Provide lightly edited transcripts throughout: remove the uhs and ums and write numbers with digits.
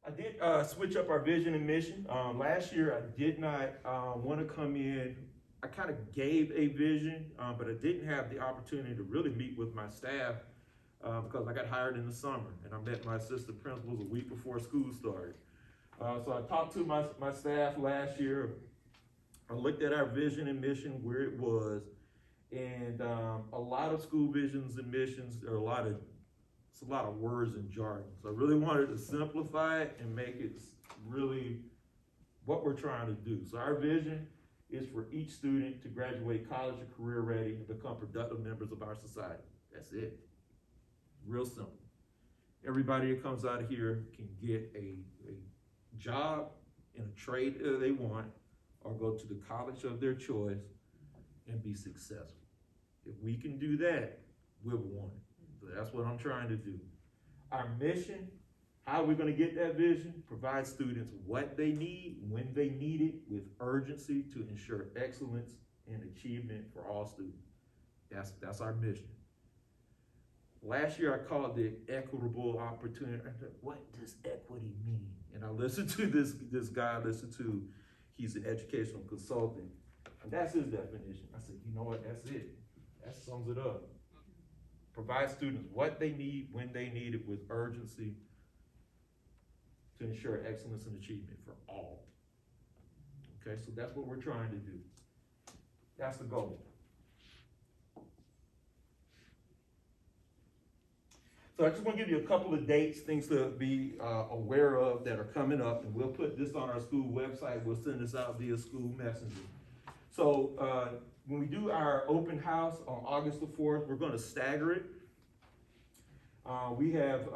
I did switch up our vision and mission. Last year, I did not want to come in. I kind of gave a vision, but I didn't have the opportunity to really meet with my staff because I got hired in the summer, and I met my assistant principals a week before school started. So I talked to my staff last year. I looked at our vision and mission, where it was, and a lot of school visions and missions, there are it's a lot of words and jargon. So I really wanted to simplify it and make it really what we're trying to do. So our vision is for each student to graduate college or career ready and become productive members of our society. That's it. Real simple. Everybody that comes out of here can get a job in a trade that they want, or go to the college of their choice and be successful. If we can do that, we've won. So that's what I'm trying to do. Our mission, how we're going to get that vision, provide students what they need, when they need it, with urgency to ensure excellence and achievement for all students. That's our mission. Last year I called it equitable opportunity. What does equity mean? And I listened to this guy, he's an educational consultant, and that's his definition. I said, you know what, that's it. That sums it up. Provide students what they need, when they need it, with urgency to ensure excellence and achievement for all. Okay, so that's what we're trying to do. That's the goal. So I just want to give you a couple of dates, things to be aware of that are coming up, and we'll put this on our school website. We'll send this out via school messenger. So when we do our open house on August the 4th, we're going to stagger it. We have,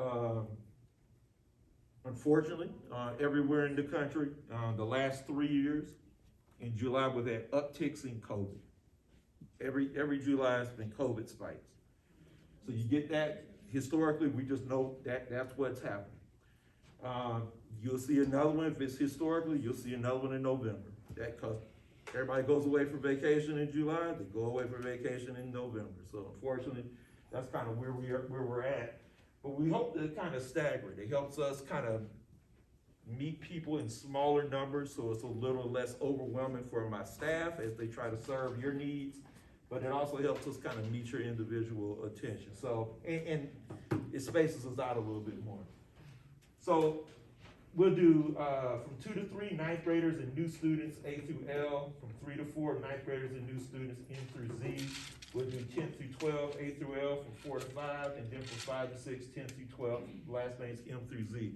unfortunately, everywhere in the country, the last 3 years, in July, we've had upticks in COVID. Every July has been COVID spikes. So you get that. Historically, we just know that that's what's happening. You'll see another one, if it's historically, you'll see another one in November. That because everybody goes away for vacation in July, they go away for vacation in November. So unfortunately, that's kind of where we're at. But we hope to kind of stagger it. It helps us kind of meet people in smaller numbers, so it's a little less overwhelming for my staff as they try to serve your needs. But it also helps us kind of meet your individual attention. So, and it spaces us out a little bit more. So we'll do from 2 to 3, ninth graders and new students, A through L. From 3 to 4, ninth graders and new students, N through Z. We'll do 10 through 12, A through L. From 4 to 5, and then from 5 to 6, 10 through 12. Last name's M through Z.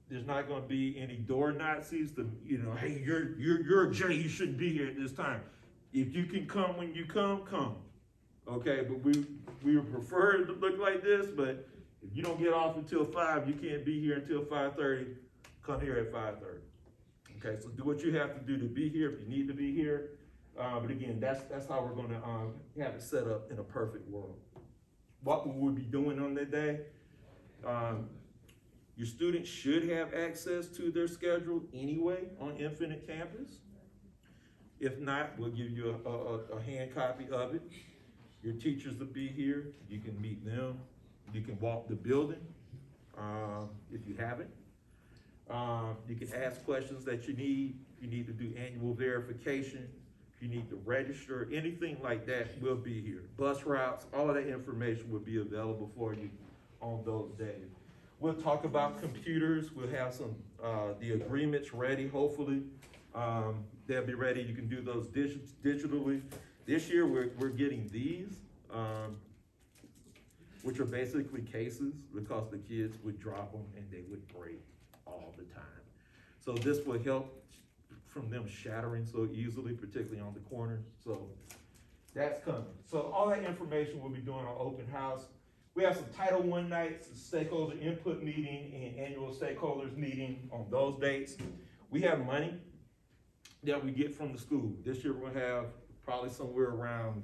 There's not going to be any door Nazis. Hey, you're a J. You shouldn't be here at this time. If you can come when you come. Okay, but we would prefer it to look like this, but if you don't get off until 5, you can't be here until 5:30, come here at 5:30. Okay, so do what you have to do to be here if you need to be here. But again, that's how we're gonna have it set up in a perfect world. What we will be doing on that day, your students should have access to their schedule anyway on Infinite Campus. If not, we'll give you a hand copy of it. Your teachers will be here. You can meet them. You can walk the building if you haven't. You can ask questions that you need. If you need to do annual verification, if you need to register, anything like that, we'll be here. Bus routes, all of that information will be available for you on those days. We'll talk about computers. We'll have the agreements ready, hopefully. They'll be ready. You can do those digitally. This year, we're getting these, which are basically cases, because the kids would drop them and they would break all the time. So this will help from them shattering so easily, particularly on the corners. So that's coming. So all that information we'll be doing on open house. We have some Title I nights, stakeholder input meeting, and annual stakeholders meeting on those dates. We have money that we get from the school. This year we'll have probably somewhere around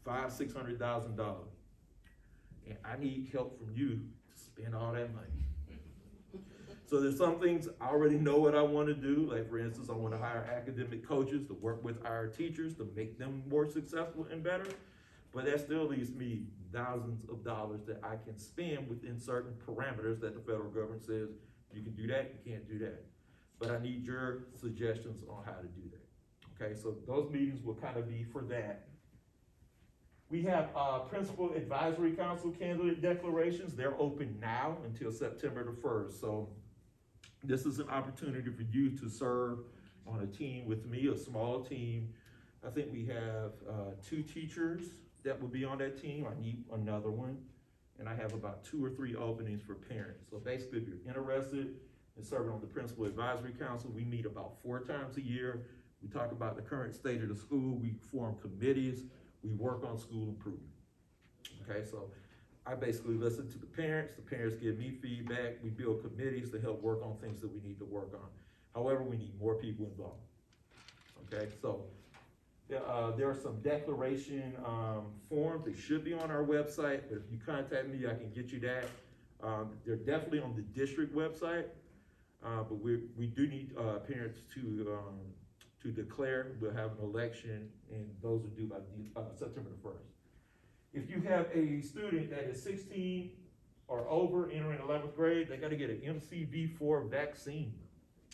$500,000-$600,000. And I need help from you to spend all that money. So there's some things I already know what I want to do. Like for instance, I want to hire academic coaches to work with our teachers to make them more successful and better. But that still leaves me thousands of dollars that I can spend within certain parameters that the federal government says, you can do that, you can't do that. But I need your suggestions on how to do that. Okay, so those meetings will kind of be for that. We have Principal Advisory Council candidate declarations. They're open now until September the 1st. So this is an opportunity for you to serve on a team with me, a small team. I think we have 2 teachers that will be on that team. I need another one. And I have about 2 or 3 openings for parents. So basically, if you're interested in serving on the Principal Advisory Council, we meet about 4 times a year. We talk about the current state of the school. We form committees. We work on school improvement. Okay, so I basically listen to the parents give me feedback, we build committees to help work on things that we need to work on. However, we need more people involved. Okay, so there are some declaration forms, they should be on our website, but if you contact me, I can get you that. They're definitely on the district website, but we do need parents to declare. We'll have an election, and those are due by September the 1st. If you have a student that is 16 or over entering 11th grade, they gotta get an MCV4 vaccine.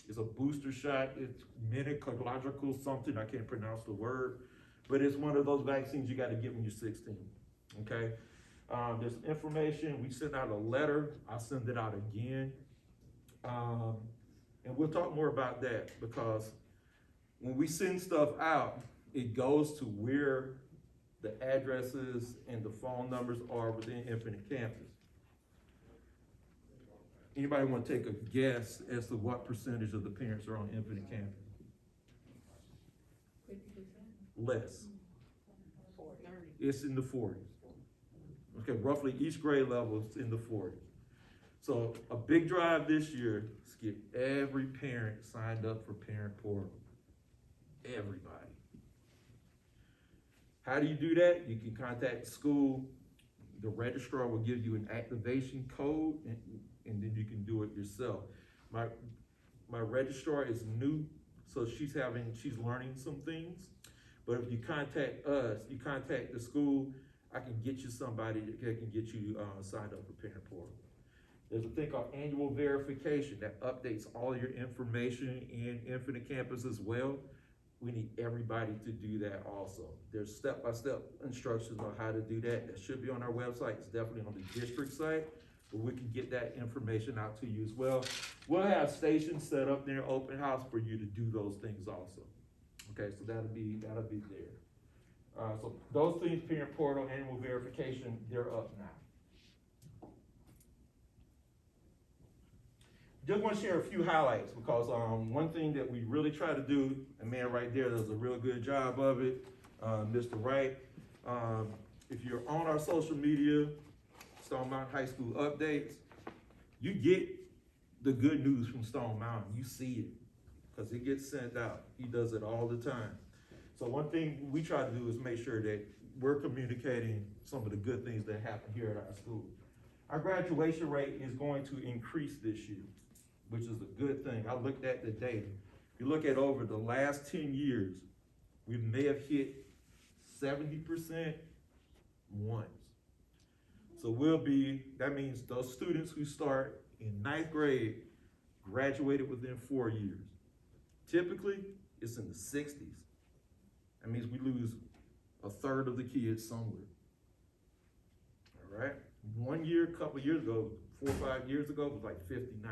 It's a booster shot, it's meningococcal something, I can't pronounce the word, but it's one of those vaccines you gotta get when you're 16, okay? There's information, we sent out a letter, I'll send it out again. And we'll talk more about that, because when we send stuff out, it goes to where the addresses and the phone numbers are within Infinite Campus. Anybody want to take a guess as to what percentage of the parents are on Infinite Campus? 50%? Less. 40. It's in the 40s. Okay, roughly each grade level is in the 40s. So a big drive this year is to get every parent signed up for Parent Portal. Everybody. How do you do that? You can contact the school. The registrar will give you an activation code, and then you can do it yourself. My registrar is new, so she's learning some things. But if you contact us, you contact the school, I can get you somebody that can get you signed up for Parent Portal. There's a thing called annual verification that updates all your information in Infinite Campus as well. We need everybody to do that also. There's step-by-step instructions on how to do that. That should be on our website. It's definitely on the district site, but we can get that information out to you as well. We'll have stations set up there, open house, for you to do those things also. Okay, so that'll be there. So those things, Parent Portal, annual verification, they're up now. Just want to share a few highlights, because one thing that we really try to do, and man right there does a real good job of it, Mr. Wright. If you're on our social media, Stone Mountain High School updates, you get the good news from Stone Mountain. You see it, because it gets sent out. He does it all the time. So one thing we try to do is make sure that we're communicating some of the good things that happen here at our school. Our graduation rate is going to increase this year, which is a good thing. I looked at the data. If you look at over the last 10 years, we may have hit 70% once. So that means those students who start in 9th grade graduated within 4 years. Typically, it's in the 60s. That means we lose a third of the kids somewhere. All right? 1 year, a couple years ago, 4 or 5 years ago, it was like 59.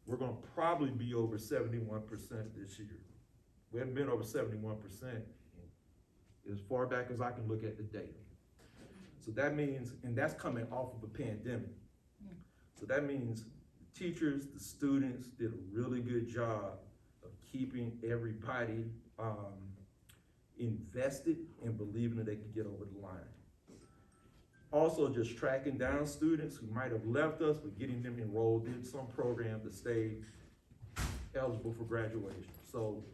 We're gonna probably be over 71% this year. We haven't been over 71% as far back as I can look at the data. So that means, and that's coming off of a pandemic. So that means the teachers, the students did a really good job of keeping everybody invested and believing that they could get over the line. Also, just tracking down students who might have left us, but getting them enrolled in some program to stay eligible for graduation. So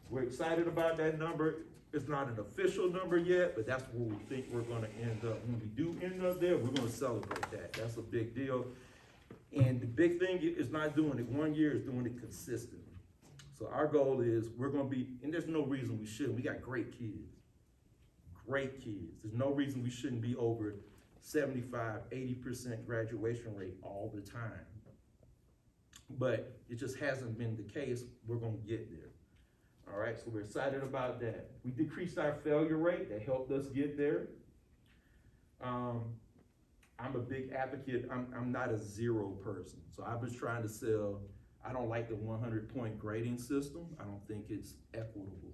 we're excited about that number. It's not an official number yet, but that's where we think we're gonna end up. When we do end up there, we're gonna celebrate that. That's a big deal. And the big thing is not doing it 1 year, is doing it consistently. So So our goal is we're gonna be, and there's no reason we shouldn't. We got great kids. Great kids. There's no reason we shouldn't be over 75, 80% graduation rate all the time. But it just hasn't been the case. We're gonna get there. All right, so we're excited about that. We decreased our failure rate. That helped us get there. I'm a big advocate. I'm not a zero person. So I was trying to sell, I don't like the 100-point grading system. I don't think it's equitable.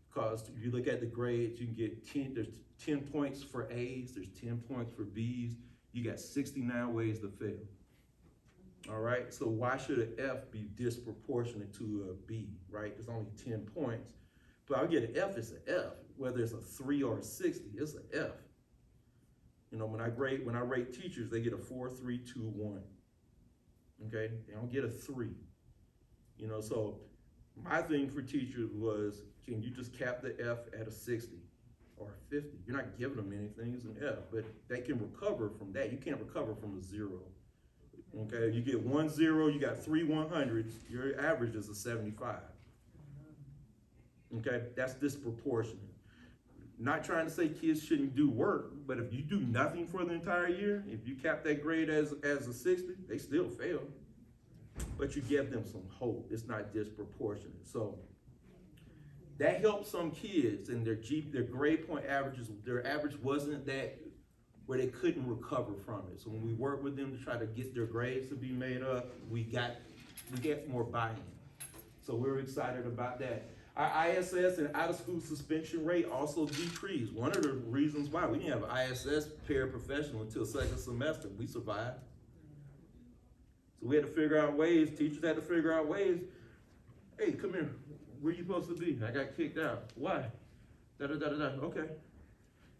Because if you look at the grades, you can get 10, there's 10 points for A's, there's 10 points for B's. You got 69 ways to fail. All right, so why should an F be disproportionate to a B, right? There's only 10 points. But I'll get an F, it's an F. Whether it's a 3 or a 60, it's an F. You know, when I rate teachers, they get a 4, 3, 2, 1. Okay, they don't get a 3. You know, so my thing for teachers was, can you just cap the F at a 60 or a 50? You're not giving them anything, it's an F, but they can recover from that. You can't recover from a 0. Okay, you get 1 0, you got 3 100s, your average is a 75. Okay, that's disproportionate. Not trying to say kids shouldn't do work, but if you do nothing for the entire year, if you cap that grade as a 60, they still fail. But you give them some hope. It's not disproportionate. So that helped some kids, and their grade point averages, their average wasn't that where they couldn't recover from it. So when we worked with them to try to get their grades to be made up, we get more buy-in. So we're excited about that. Our ISS and out-of-school suspension rate also decreased. One of the reasons why we didn't have ISS paraprofessional until second semester, we survived. So we had to figure out ways, teachers had to figure out ways. Hey, come here, where you supposed to be? I got kicked out. Why? Okay.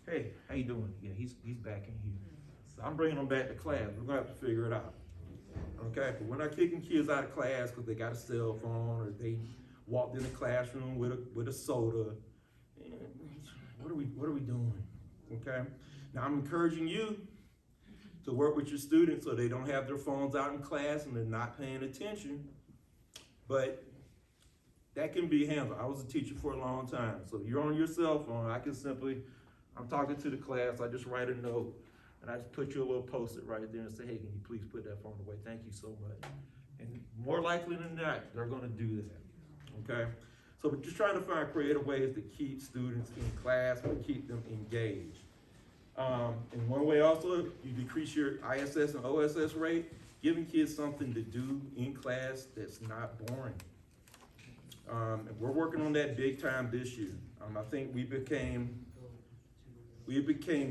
Hey, how you doing? Yeah, he's back in here. So I'm bringing them back to class. We're gonna have to figure it out. Okay, but we're not kicking kids out of class because they got a cell phone or they walked in the classroom with a soda. What are we doing? Okay. Now I'm encouraging you to work with your students so they don't have their phones out in class and they're not paying attention. But that can be handled. I was a teacher for a long time. So if you're on your cell phone, I'm talking to the class, I just write a note and I just put you a little post-it right there and say, hey, can you please put that phone away? Thank you so much. And more likely than not, they're gonna do that, okay? So we're just trying to find creative ways to keep students in class, but keep them engaged. And one way also, you decrease your ISS and OSS rate, giving kids something to do in class that's not boring. And we're working on that big time this year. I think we became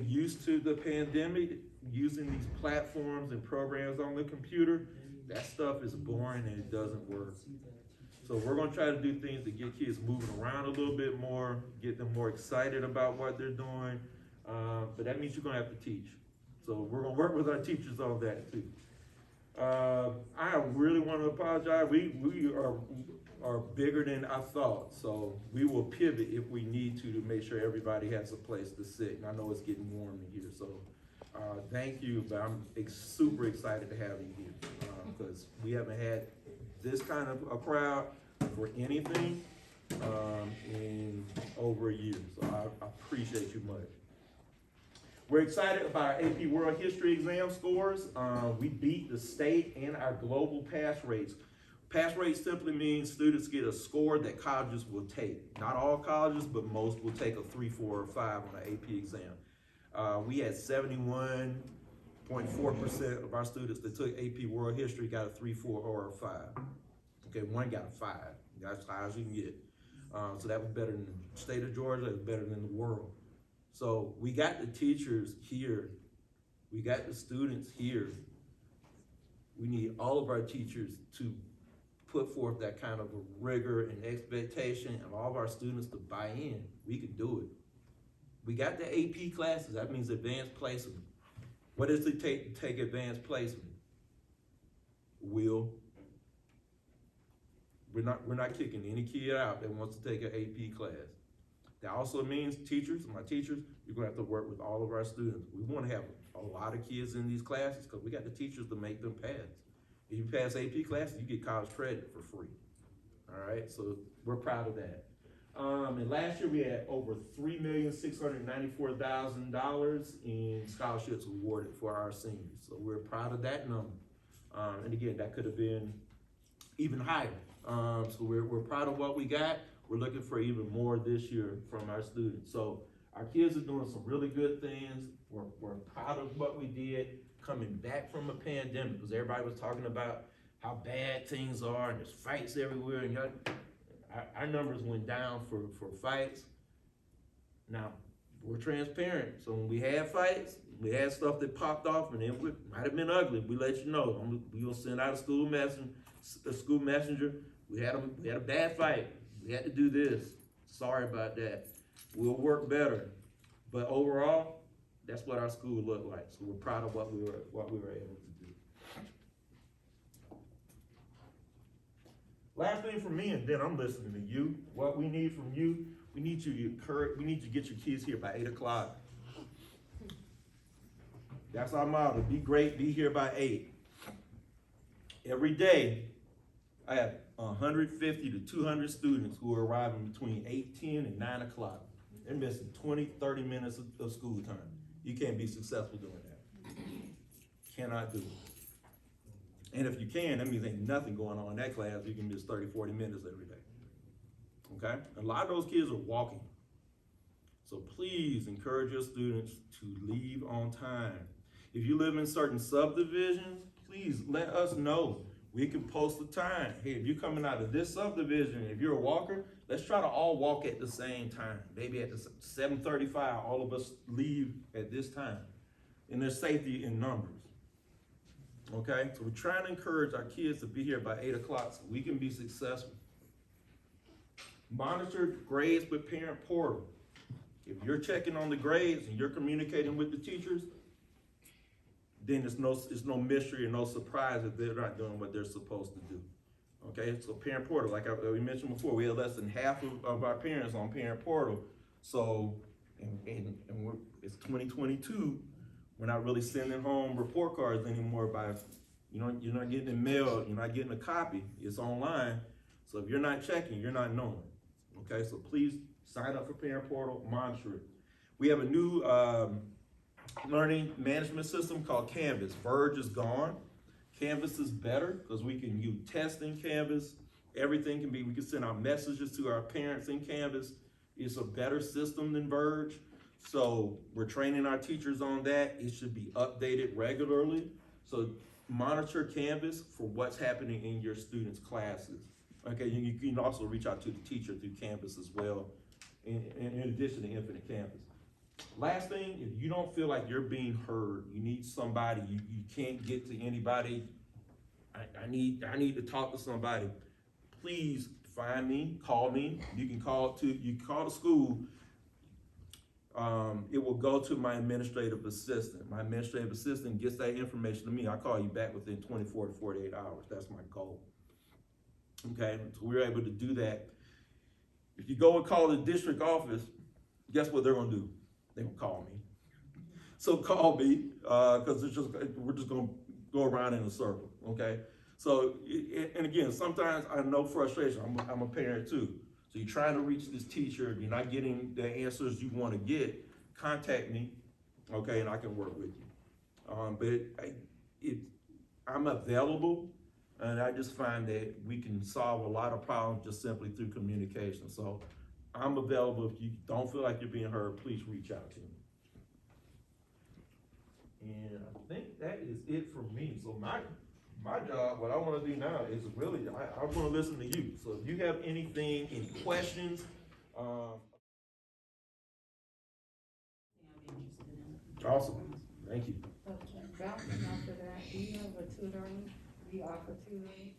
used to the pandemic, using these platforms and programs on the computer. That stuff is boring and it doesn't work. So we're gonna try to do things to get kids moving around a little bit more, get them more excited about what they're doing. But that means you're gonna have to teach. So we're gonna work with our teachers on that too. I really wanna apologize. We are bigger than I thought. So we will pivot if we need to make sure everybody has a place to sit. And I know it's getting warm in here, so thank you, but I'm super excited to have you here because we haven't had this kind of a crowd for anything in over a year. So I appreciate you much. We're excited about our AP World History exam scores. We beat the state and our global pass rates. Pass rate simply means students get a score that colleges will take. Not all colleges, but most will take a 3, 4, or 5 on an AP exam. We had 71.4% of our students that took AP World History got a 3, 4, or a 5. Okay, one got a 5. That's as high as you can get. So that was better than the state of Georgia, it was better than the world. So we got the teachers here. We got the students here. We need all of our teachers to put forth that kind of a rigor and expectation and all of our students to buy in. We can do it. We got the AP classes, that means advanced placement. What does it take to take advanced placement? Will. We're not kicking any kid out that wants to take an AP class. That also means teachers, my teachers, you're gonna have to work with all of our students. We wanna have a lot of kids in these classes because we got the teachers to make them pass. If you pass AP classes, you get college credit for free. All right, so we're proud of that. And last year we had over $3,694,000 in scholarships awarded for our seniors. So we're proud of that number. And again, that could have been even higher. So we're proud of what we got. We're looking for even more this year from our students. So our kids are doing some really good things. We're proud of what we did coming back from a pandemic, because everybody was talking about how bad things are and there's fights everywhere. And our numbers went down for fights. Now, we're transparent. So when we had fights, we had stuff that popped off and it might have been ugly. We let you know. We'll send out a school messenger. We had a bad fight. We had to do this. Sorry about that. We'll work better. But overall, that's what our school looked like. So we're proud of what we were able to do. Last thing from me, and then I'm listening to you. What we need from you, we need you to get your kids here by 8 o'clock. That's our motto. Be great, be here by 8. Every day, I have 150 to 200 students who are arriving between 8:10 and 9 o'clock. They're missing 20, 30 minutes of school time. You can't be successful doing that. Cannot do it. And if you can, that means ain't nothing going on in that class. You can miss 30, 40 minutes every day. Okay? A lot of those kids are walking. So please encourage your students to leave on time. If you live in certain subdivisions, please let us know. We can post the time. Hey, if you're coming out of this subdivision, if you're a walker, let's try to all walk at the same time. Maybe at the 7:35, all of us leave at this time. And there's safety in numbers. Okay, so we're trying to encourage our kids to be here by 8 o'clock so we can be successful. Monitor grades with parent portal. If you're checking on the grades and you're communicating with the teachers, then it's no mystery and no surprise that they're not doing what they're supposed to do. Okay, so parent portal, like we mentioned before, we have less than half of our parents on parent portal. So, it's 2022. We're not really sending home report cards anymore you're not getting it mailed, you're not getting a copy, it's online. So if you're not checking, you're not knowing. Okay, so please sign up for parent portal, monitor it. We have a new learning management system called Canvas. Verge is gone. Canvas is better because we can use tests in Canvas. Everything we can send out messages to our parents in Canvas. It's a better system than Verge. So we're training our teachers on that. It should be updated regularly. So monitor Canvas for what's happening in your students' classes. Okay, you can also reach out to the teacher through Canvas as well, in addition to Infinite Canvas. Last thing, if you don't feel like you're being heard, you need somebody, you can't get to anybody, I need to talk to somebody, please find me, call me. You can call the school. It will go to my administrative assistant. My administrative assistant gets that information to me. I call you back within 24 to 48 hours. That's my goal. Okay, so we're able to do that. If you go and call the district office, guess what they're gonna do? They're gonna call me. So call me, because we're just gonna go around in a circle, okay? So, and again, sometimes I know frustration. I'm a parent too. So you're trying to reach this teacher, you're not getting the answers you want to get, contact me, okay, and I can work with you. I'm available, and I just find that we can solve a lot of problems just simply through communication. So I'm available. If you don't feel like you're being heard, please reach out to me. And I think that is it for me. So my job, what I want to do now is really, I want to listen to you. So if you have any questions, awesome. Thank you. Okay, bouncing off of that, do you have a tutoring? Do you offer tutoring?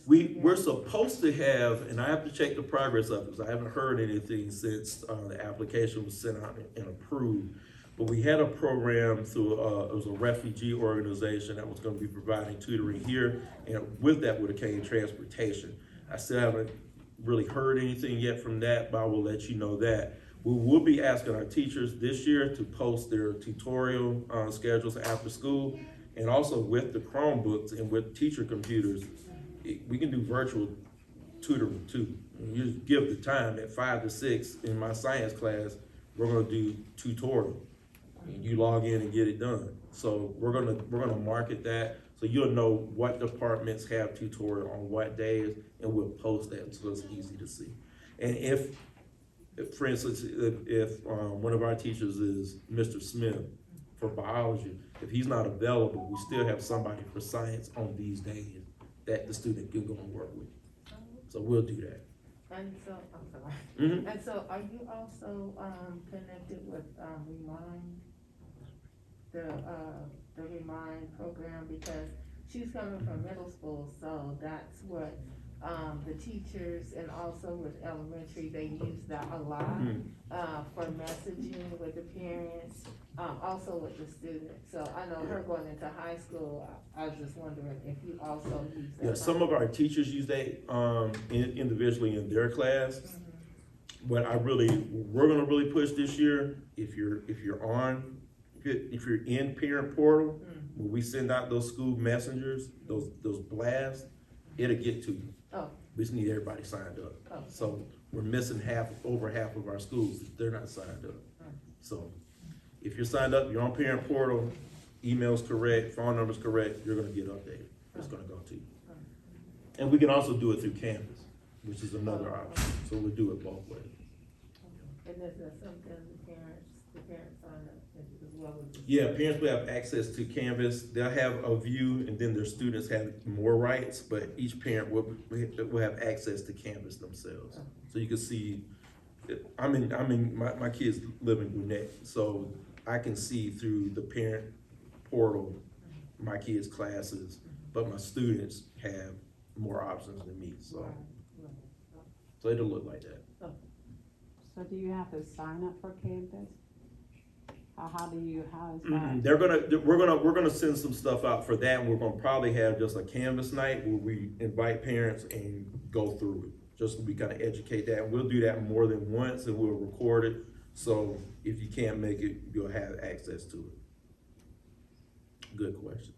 We're supposed to have, and I have to check the progress of it because I haven't heard anything since the application was sent out and approved. But we had a program through, it was a refugee organization that was going to be providing tutoring here, and with that would have came transportation. I still haven't really heard anything yet from that, but I will let you know that. We will be asking our teachers this year to post their tutorial schedules after school, and also with the Chromebooks and with teacher computers, we can do virtual tutoring too. And you just give the time at 5 to 6 in my science class, we're gonna do tutorial. And you log in and get it done. So we're gonna market that, so you'll know what departments have tutorial on what days, and we'll post that so it's easy to see. And if for instance, if one of our teachers is Mr. Smith for biology, if he's not available, we still have somebody for science on these days that the student can go and work with. So we'll do that. And so, I'm sorry. Mhm. And so are you also, connected with, Remind? The Remind program, because she's coming from middle school, so that's what, the teachers and also with elementary, they use that a lot, for messaging with the parents, also with the students. So I know her going into high school, I was just wondering if you also use that. Yeah, some of our teachers use that individually in their class. But we're gonna really push this year. If you're in parent portal, when we send out those school messengers, those blasts, it'll get to you. Oh. We just need everybody signed up. Oh. So we're missing over half of our schools, they're not signed up. So if you're signed up, you're on parent portal, email's correct, phone number's correct, you're gonna get updated. It's gonna go to you. And we can also do it through Canvas, which is another option. So we'll do it both ways. And is that something the parents sign up as well as the? Yeah, parents will have access to Canvas. They'll have a view, and then their students have more rights, but each parent will have access to Canvas themselves. So you can see, my kids live in Gwinnett, so I can see through the parent portal my kids' classes, but my students have more options than me, so it'll look like that. So do you have to sign up for Canvas? How is that? We're gonna send some stuff out for that, and we're gonna probably have just a Canvas night where we invite parents and go through it, just so we kind of educate that. And we'll do that more than once, and we'll record it, so if you can't make it, you'll have access to it. Good question.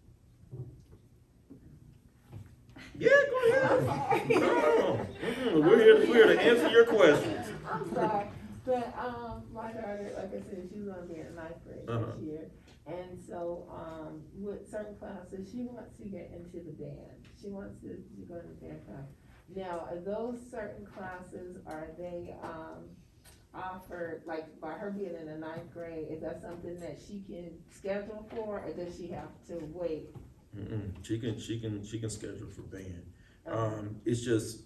Yeah, go ahead. No, we're here to answer your questions. I'm sorry, but, my daughter, like I said, she's gonna be in ninth grade this year. And so, with certain classes, she wants to get into the band. She wants to go to the band class. Now, are those certain classes, are they, offered, like, by her being in the ninth grade, is that something that she can schedule for, or does she have to wait? She can schedule for band. It's just,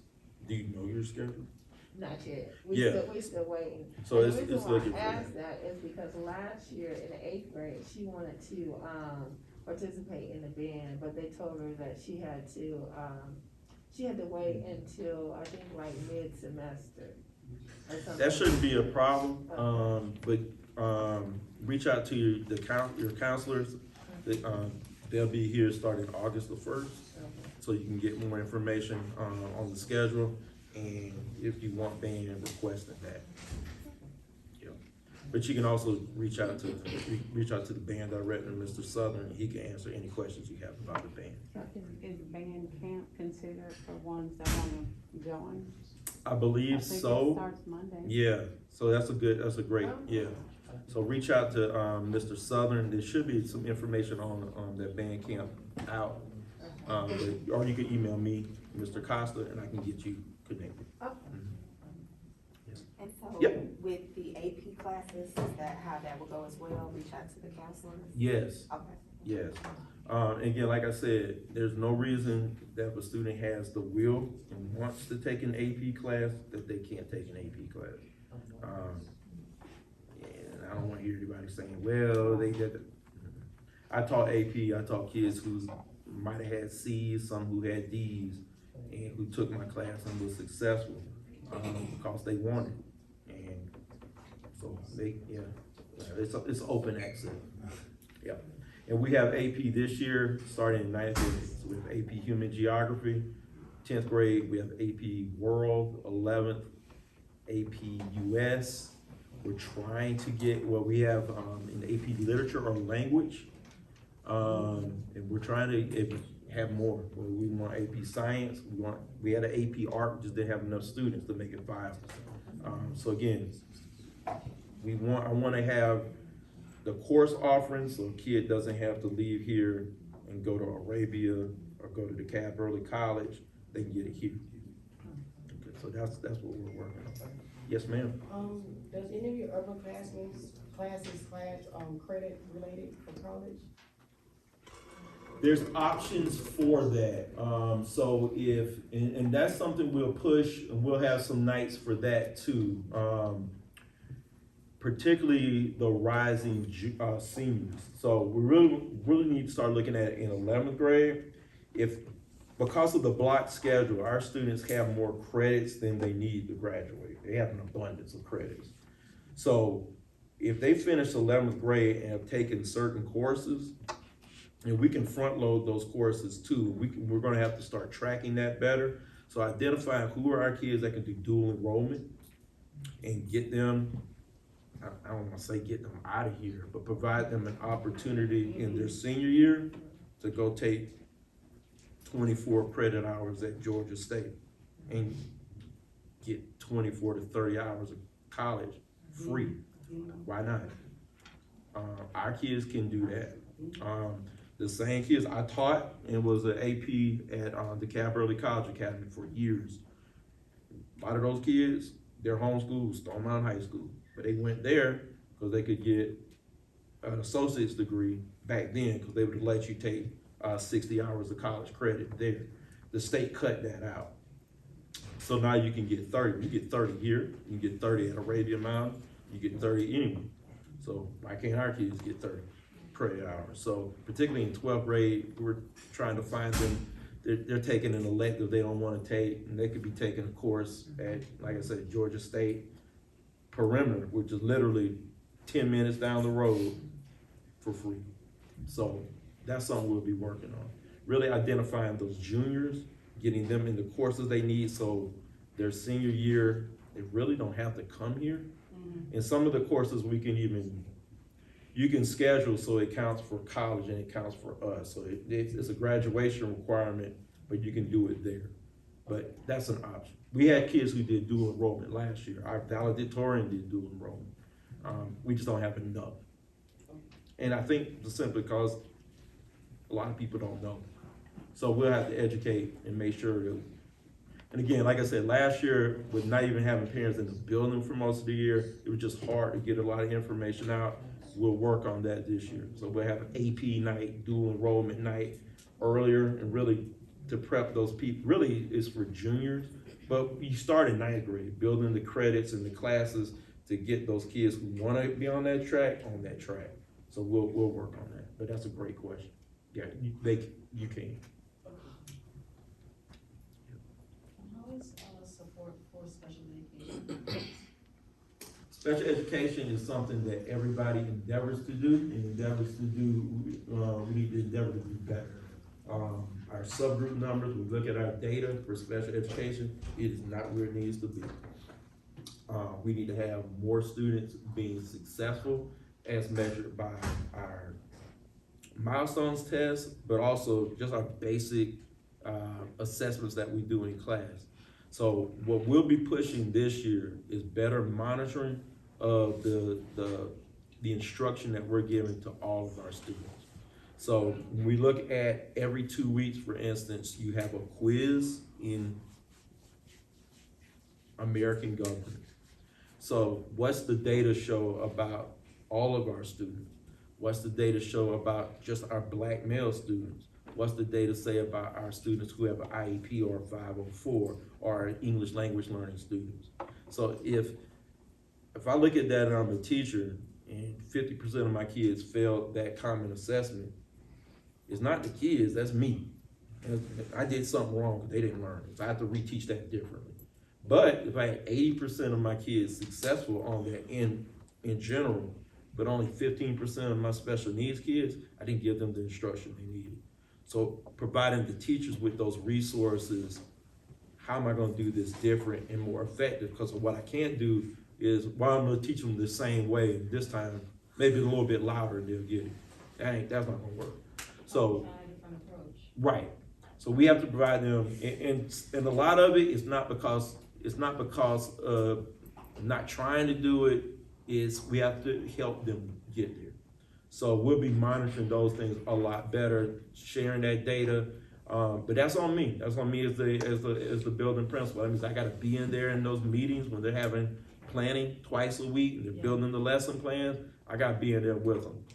do you know your schedule? Not yet. We still waiting. So And it's the reason looking why for I that. asked that is because last year in the 8th grade, she wanted to, participate in the band, but they told her that she had to wait until, I think, like mid-semester or something. That shouldn't be a problem, but reach out to your counselors. They'll be here starting August the 1st, so you can get more information on the schedule, and if you want band, requesting that. Yeah. But you can also reach out to the band director, Mr. Southern. He can answer any questions you have about the band. Is band camp considered for ones that wanna join? I believe I think so. it starts Monday. Yeah, so that's a great, yeah. So reach out to, Mr. Southern. There should be some information on that band camp out. Or you can email me, Mr. Costa, and I can get you connected. And so Yep. with the AP classes, is that how that will go as well? Reach out to the counselors? Yes, Okay. yes. Again, like I said, there's no reason that if a student has the will and wants to take an AP class, that they can't take an AP class. And I don't want to hear anybody saying, well, they did it. I taught AP, I taught kids who might have had C's, some who had D's, and who took my class and was successful, because they wanted. And so it's open access. Yeah. And we have AP this year, starting in 9th grade. So we have AP Human Geography. 10th grade, we have AP World. 11th, AP US. We're trying to get, we have in AP Literature or Language. And we're trying to have more. We want AP Science, we had an AP Art, we just didn't have enough students to make it viable. So again, I wanna have the course offerings, so a kid doesn't have to leave here and go to Arabia or go to DeKalb Early College, they can get it here. Okay, so that's what we're working on. Yes, ma'am? Does any of your urban classes credit related for college? There's options for that. So and that's something we'll push, and we'll have some nights for that too. Particularly the rising seniors. So we really need to start looking at it in 11th grade. Because of the block schedule, our students have more credits than they need to graduate. They have an abundance of credits. So if they finish 11th grade and have taken certain courses, and we can front load those courses too. We're gonna have to start tracking that better. So identifying who are our kids that can do dual enrollment and get them, I don't wanna say get them out of here, but provide them an opportunity in their senior year to go take 24 credit hours at Georgia State and get 24 to 30 hours of college free. Why not? Our kids can do that. The same kids I taught and was an AP at DeKalb Early College Academy for years. A lot of those kids, their homeschool was Stone Mountain High School, but they went there because they could get an associate's degree back then, because they would let you take 60 hours of college credit there. The state cut that out. So now you can get 30. You get 30 here, you get 30 at Arabian Mountain, you get 30 anywhere. So why can't our kids get 30 credit hours? So particularly in 12th grade, we're trying to find them, they're taking an elective they don't want to take, and they could be taking a course at, like I said, Georgia State Perimeter, which is literally 10 minutes down the road for free. So that's something we'll be working on. Really identifying those juniors, getting them in the courses they need, so their senior year, they really don't have to come here. And some of the courses you can schedule so it counts for college and it counts for us. So it's a graduation requirement, but you can do it there. But that's an option. We had kids who did dual enrollment last year. Our valedictorian did dual enrollment. We just don't have enough. And I think just simply because a lot of people don't know. So we'll have to educate and make sure that, and again, like I said, last year, with not even having parents in the building for most of the year, it was just hard to get a lot of information out. We'll work on that this year. So we'll have an AP night, dual enrollment night earlier, and really to prep those people. Really, it's for juniors, but you start in 9th grade, building the credits and the classes to get those kids who want to be on that track. So we'll work on that. But that's a great question. Yeah, you can. How is support for special education? Special education is something that everybody endeavors to do, and we need to endeavor to do better. Our subgroup numbers, we look at our data for special education, it is not where it needs to be. We need to have more students being successful as measured by our milestones tests, but also just our basic assessments that we do in class. So what we'll be pushing this year is better monitoring of the instruction that we're giving to all of our students. So when we look at every 2 weeks, for instance, you have a quiz in American government. So what's the data show about all of our students? What's the data show about just our Black male students? What's the data say about our students who have an IEP or a 504 or our English language learning students? So if I look at that and I'm a teacher and 50% of my kids failed that common assessment, it's not the kids, that's me. And I did something wrong because they didn't learn it. So I have to reteach that differently. But if I had 80% of my kids successful on that in general, but only 15% of my special needs kids, I didn't give them the instruction they needed. So providing the teachers with those resources, how am I gonna do this different and more effective? Because what I can't do is, while I'm gonna teach them the same way, this time, maybe a little bit louder and they'll get it. That's not gonna work. So, right, So we have to provide them, and a lot of it is not because of not trying to do it, is we have to help them get there. So we'll be monitoring those things a lot better, sharing that data. But that's on me. That's on me as the building principal. That means I gotta be in there in those meetings when they're having planning twice a week, and they're building the lesson plans. I gotta be in there with them.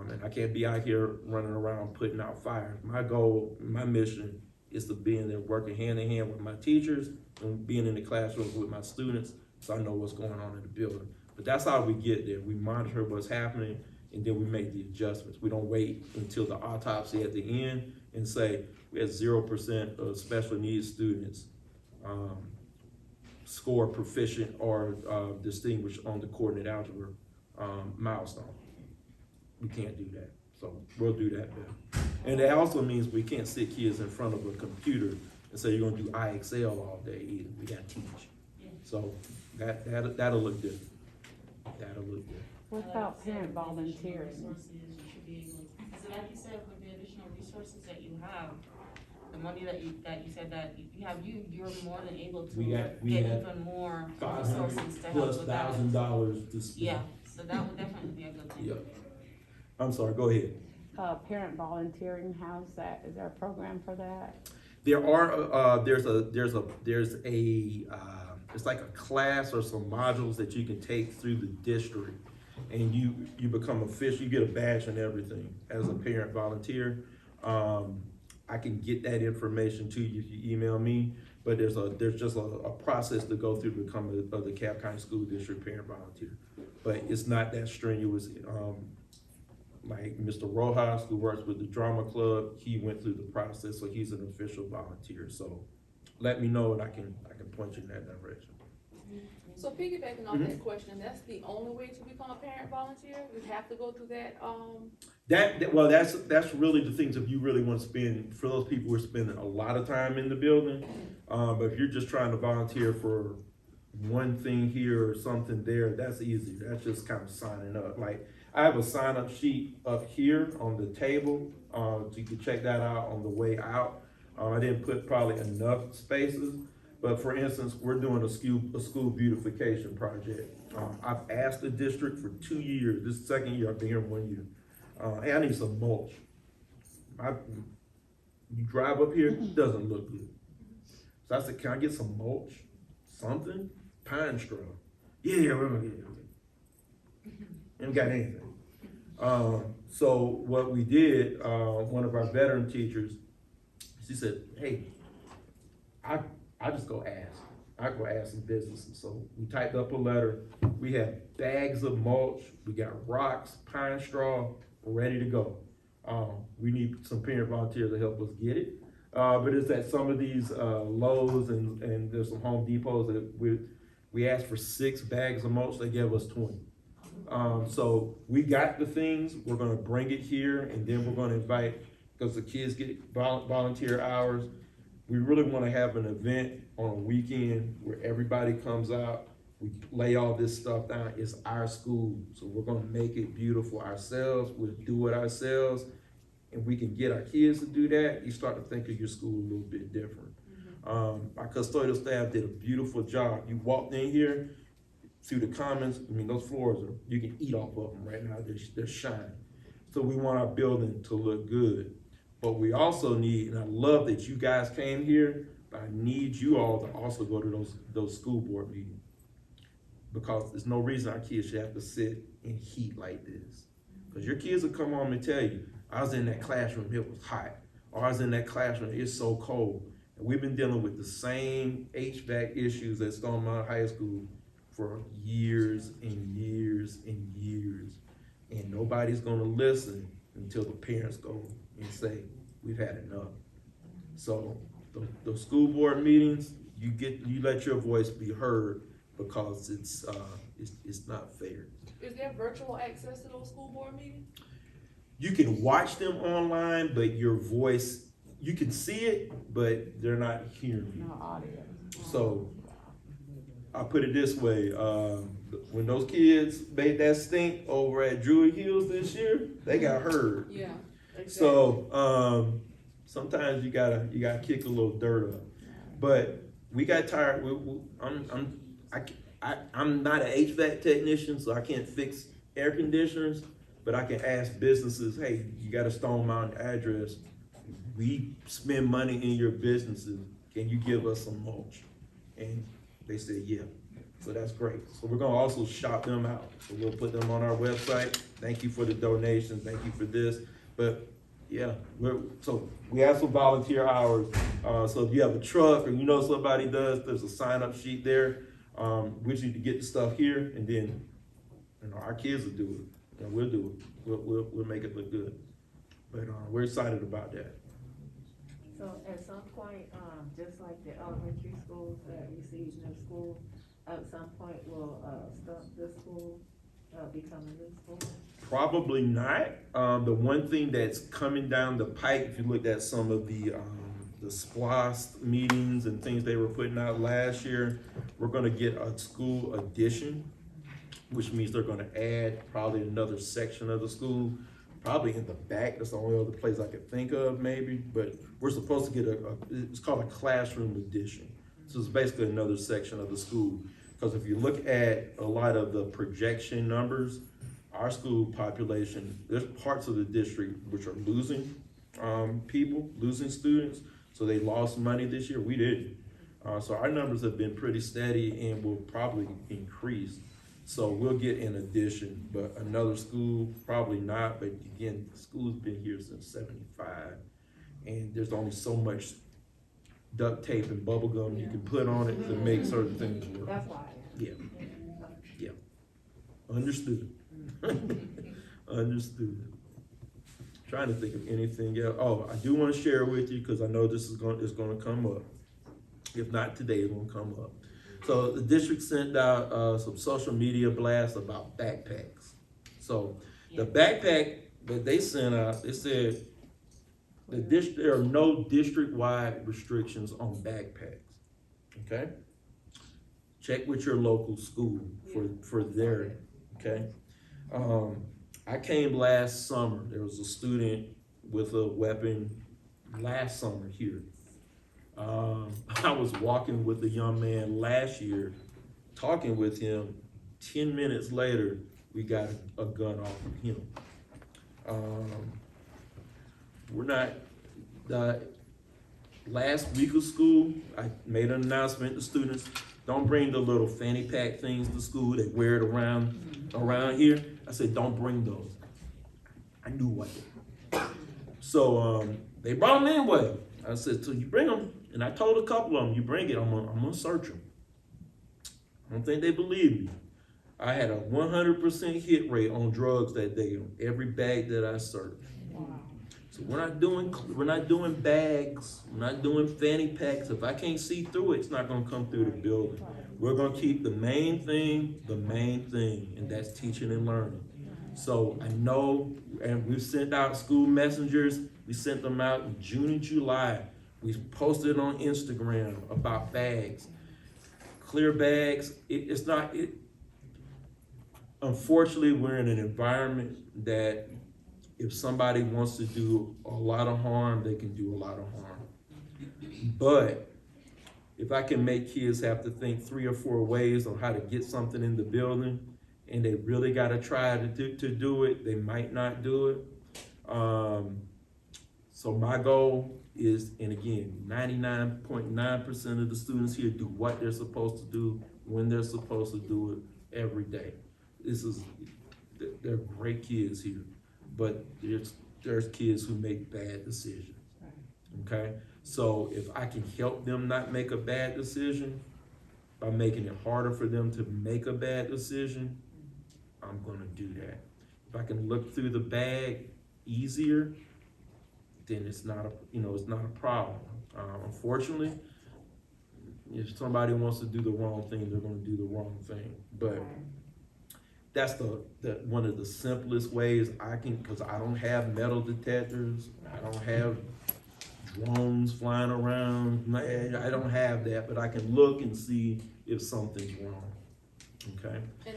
And I can't be out here running around putting out fires. My goal, my mission is to be in there working hand in hand with my teachers and being in the classrooms with my students, so I know what's going on in the building. But that's how we get there. We monitor what's happening, and then we make the adjustments. We don't wait until the autopsy at the end and say we had 0% of special needs students score proficient or distinguished on the coordinate algebra milestone. We can't do that, so we'll do that better. And that also means we can't sit kids in front of a computer and say you're gonna do IXL all day either. We gotta teach. So that'll look different. That'll look different. What about parent volunteering? Resources you should be able, because like you said, with the additional resources that you have, the money that you said that you have, you're more than able to We get have even more resources to help with that. $1,000 to spend. Yeah, so that would definitely be a good thing. Yeah. I'm sorry, go ahead. Parent volunteering, how's that? Is there a program for that? There are, it's like a class or some modules that you can take through the district, and you become official, you get a badge and everything as a parent volunteer. I can get that information to you if you email me, but there's just a process to go through to become the DeKalb County School District parent volunteer. But it's not that strenuous. Like Mr. Rojas, who works with the drama club, he went through the process, so he's an official volunteer. So let me know and I can point you in that direction. So piggybacking on that question, that's the only way to become a parent volunteer? You have to go through that, Well, that's really the things if you really want to spend, for those people who are spending a lot of time in the building. But if you're just trying to volunteer for one thing here or something there, that's easy. That's just kind of signing up. Like, I have a sign up sheet up here on the table, so you can check that out on the way out. I didn't put probably enough spaces, but for instance, we're doing a school beautification project. I've asked the district for 2 years, this is the second year, I've been here 1 year. Hey, I need some mulch. You drive up here, it doesn't look good. So I said, can I get some mulch? Something? Pine straw. Yeah, we're gonna get it. Ain't got anything. So what we did, one of our veteran teachers, she said, hey, I just go ask. I go ask some businesses. So we typed up a letter. We have bags of mulch. We got rocks, pine straw, ready to go. We need some parent volunteers to help us get it. But it's at some of these Lowe's and there's some Home Depots that we asked for 6 bags of mulch. They gave us 20. So we got the things, we're gonna bring it here, and then we're gonna invite, because the kids get volunteer hours. We really wanna have an event on a weekend where everybody comes out, we lay all this stuff down. It's our school, so we're gonna make it beautiful ourselves, we'll do it ourselves, and we can get our kids to do that. You start to think of your school a little bit different. Our custodial staff did a beautiful job. You walked in here, through the comments, I mean, those floors, you can eat off of them right now, they're shining. So we want our building to look good. But we also need, and I love that you guys came here, but I need you all to also go to those school board meetings. Because there's no reason our kids should have to sit in heat like this. Because your kids will come home and tell you, I was in that classroom, it was hot. Or I was in that classroom, it's so cold. And we've been dealing with the same HVAC issues at Stone Mountain High School for years and years and years. And nobody's gonna listen until the parents go and say, we've had enough. So the school board meetings, you let your voice be heard, because it's not fair. is there virtual access to those school board meetings? You can watch them online, but your voice, you can see it, but they're not hearing you. No audio. So I'll put it this way, when those kids made that stink over at Druid Hills this year, they got heard. Yeah, exactly. So sometimes you gotta kick a little dirt up. But we got tired, I'm not an HVAC technician, so I can't fix air conditioners, but I can ask businesses, hey, you got a Stone Mountain address, we spend money in your businesses, can you give us some mulch? And they said, yeah, so that's great. So we're gonna also shop them out, so we'll put them on our website, thank you for the donation, thank you for this, but yeah, so we have some volunteer hours, so if you have a truck or you know somebody does, there's a sign up sheet there. We just need to get the stuff here, and then, you know, our kids will do it, and we'll do it. We'll make it look good. But we're excited about that. So at some point, just like the elementary schools that receive new school, at some point will, this school, become a new school? Probably not. The one thing that's coming down the pike, if you looked at some of the SPLOST meetings and things they were putting out last year, we're gonna get a school addition, which means they're gonna add probably another section of the school, probably in the back. That's the only other place I could think of maybe, but we're supposed to get it's called a classroom addition. So it's basically another section of the school. Because if you look at a lot of the projection numbers, our school population, there's parts of the district which are losing losing students. So they lost money this year, we didn't. So our numbers have been pretty steady and will probably increase. So we'll get an addition, but another school, probably not. But again, the school's been here since '75, and there's only so much duct tape and bubble gum you can put on it to make certain things work. That's why. Yeah. Understood. Understood. Trying to think of anything else. Oh, I do want to share with you because I know this is going to come up. If not today, it's going to come up. So the district sent out some social media blasts about backpacks. So the backpack that they sent out, they said there are no district-wide restrictions on backpacks. Okay. Check with your local school for their. Okay. I came last summer. There was a student with a weapon last summer here. I was walking with a young man last year, talking with him. 10 minutes later, we got a gun off of him. We're not, last week of school, I made an announcement to students, don't bring the little fanny pack things to school, they wear it around here. I said, don't bring those. I knew what they were. So they brought them anyway. I said, so you bring them, and I told a couple of them, you bring it, I'm gonna search them. I don't think they believe me. I had a 100% hit rate on drugs that day on every bag that I searched. Wow. So we're not doing bags, we're not doing fanny packs. If I can't see through it, it's not gonna come through the building. We're gonna keep the main thing, and that's teaching and learning. So I know, and we've sent out school messengers. We sent them out in June and July. We posted on Instagram about bags, clear bags. Unfortunately, we're in an environment that if somebody wants to do a lot of harm, they can do a lot of harm. But if I can make kids have to think 3 or 4 ways on how to get something in the building, and they really got to try to do it, they might not do it. So my goal is, and again, 99.9% of the students here do what they're supposed to do, when they're supposed to do it, every day. They're great kids here, but there's kids who make bad decisions, okay? So if I can help them not make a bad decision by making it harder for them to make a bad decision, I'm gonna do that. If I can look through the bag easier, then it's not a problem. Unfortunately, if somebody wants to do the wrong thing, they're gonna do the wrong thing. But that's the one of the simplest ways I can, because I don't have metal detectors, I don't have drones flying around, I don't have that, but I can look and see if something's wrong. Okay? And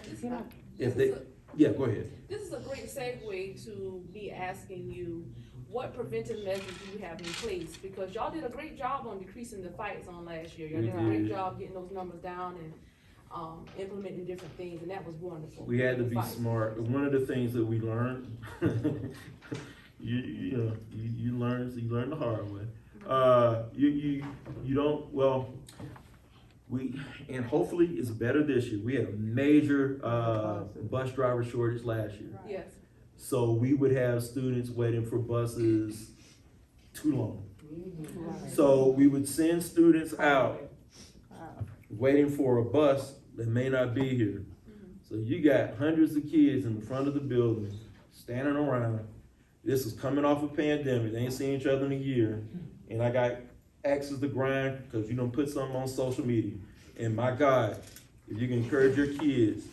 Go ahead. this is a great segue to be asking you, what preventive measures do you have in place? Because y'all did a great job on decreasing the fights on last year. Y'all We did a great did. job getting those numbers down and, implementing different things, and that was wonderful. We had to The be fights. smart. One of the things that we learned, you learn the hard way. You don't, well, and hopefully it's better this year. We had a major, bus driver shortage last year. Yes, So we would have students waiting for buses too long. So we would send students out waiting for a bus that may not be here. So you got hundreds of kids in the front of the building, standing around. This is coming off a pandemic. They ain't seen each other in a year. And I got axes to grind because you done put something on social media. And my God, if you can encourage your kids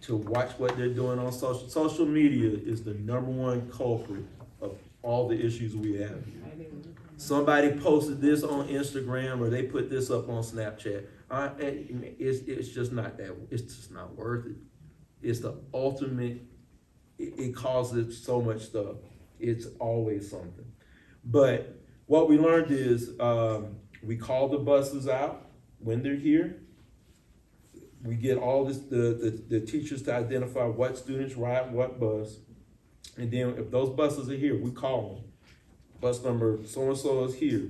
to watch what they're doing on social media is the number1 culprit of all the issues we have. Somebody posted this on Instagram or they put this up on Snapchat. It's just not that, it's just not worth it. It's the ultimate, it causes so much stuff. It's always something. But what we learned is, we call the buses out when they're here. We get all this, the teachers to identify what students ride what bus. And then if those buses are here, we call them. Bus number so-and-so is here.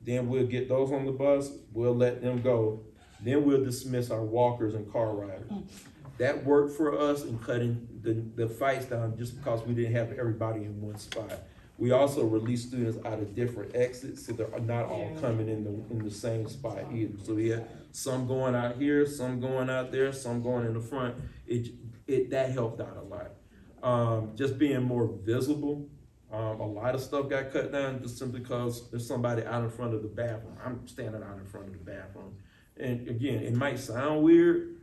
Then we'll get those on the bus, we'll let them go. Then we'll dismiss our walkers and car riders. That worked for us in cutting the fights down just because we didn't have everybody in one spot. We also release students out of different exits, so they're not all coming in the same spot either. So we had some going out here, some going out there, some going in the front. That helped out a lot. Just being more visible. A lot of stuff got cut down just simply because there's somebody out in front of the bathroom. I'm standing out in front of the bathroom. And again, it might sound weird.